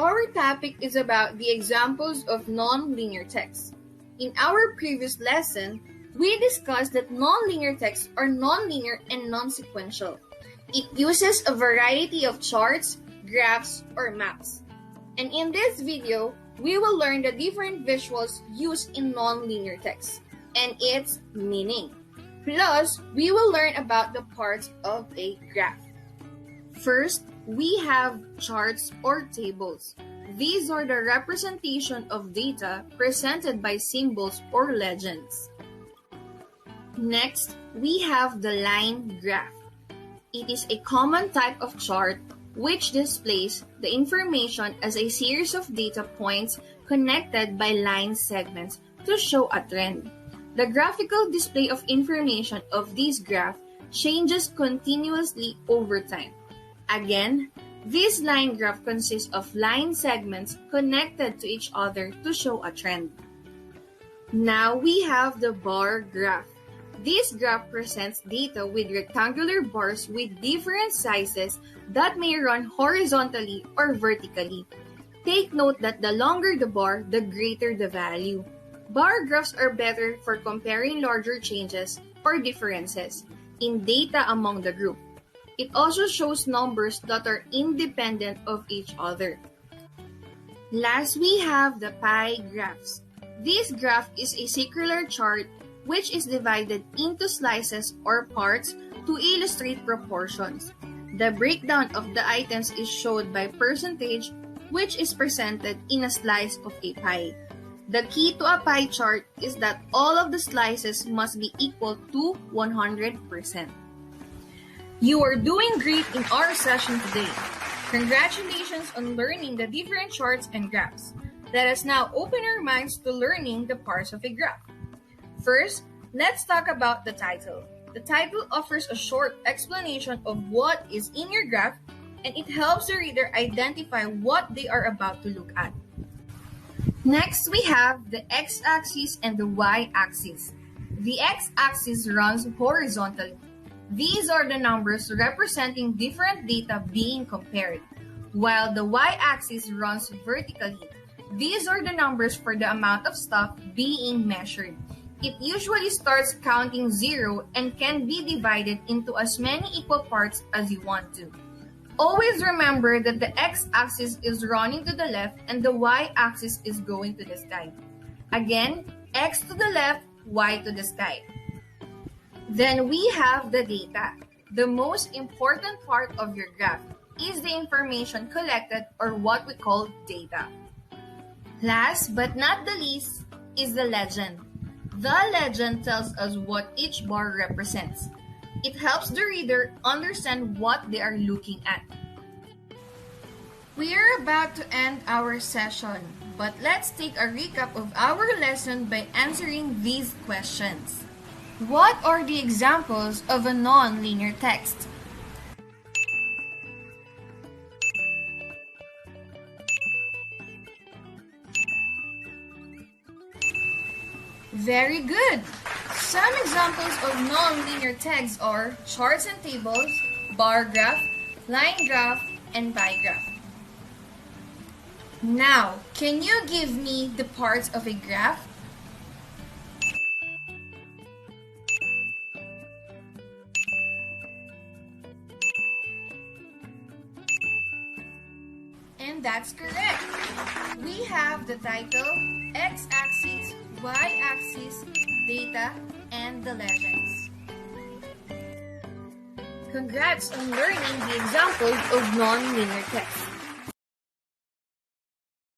Our topic is about the examples of non-linear text. In our previous lesson, we discussed that non-linear texts are non-linear and non-sequential. It uses a variety of charts, graphs, or maps. And in this video, we will learn the different visuals used in non-linear text and its meaning. Plus, we will learn about the parts of a graph. First, we have charts or tables. These are the representation of data presented by symbols or legends. Next, we have the line graph. It is a common type of chart which displays the information as a series of data points connected by line segments to show a trend. The graphical display of information of this graph changes continuously over time. Again, this line graph consists of line segments connected to each other to show a trend. Now we have the bar graph. This graph presents data with rectangular bars with different sizes that may run horizontally or vertically. Take note that the longer the bar, the greater the value. Bar graphs are better for comparing larger changes or differences in data among the group. It also shows numbers that are independent of each other. Last, we have the pie graphs. This graph is a circular chart which is divided into slices or parts to illustrate proportions. The breakdown of the items is shown by percentage, which is presented in a slice of a pie. The key to a pie chart is that all of the slices must be equal to 100%. You are doing great in our session today. Congratulations on learning the different charts and graphs. Let us now open our minds to learning the parts of a graph. First, let's talk about the title. The title offers a short explanation of what is in your graph, and it helps the reader identify what they are about to look at. Next, we have the x-axis and the y-axis. The x-axis runs horizontally. These are the numbers representing different data being compared, while the y-axis runs vertically. These are the numbers for the amount of stuff being measured. It usually starts counting 0 and can be divided into as many equal parts as you want to. Always remember that the x-axis is running to the left and the y-axis is going to the sky. Again, x to the left, y to the sky. Then we have the data. The most important part of your graph is the information collected, or what we call data. Last but not the least is the legend. The legend tells us what each bar represents. It helps the reader understand what they are looking at. We are about to end our session, but let's take a recap of our lesson by answering these questions. What are the examples of a non-linear text? Very good! Some examples of non-linear text are charts and tables, bar graph, line graph, and pie graph. Now, can you give me the parts of a graph? And that's correct. We have the title, x-axis, y-axis, data, and the legends. Congrats on learning the examples of non-linear text.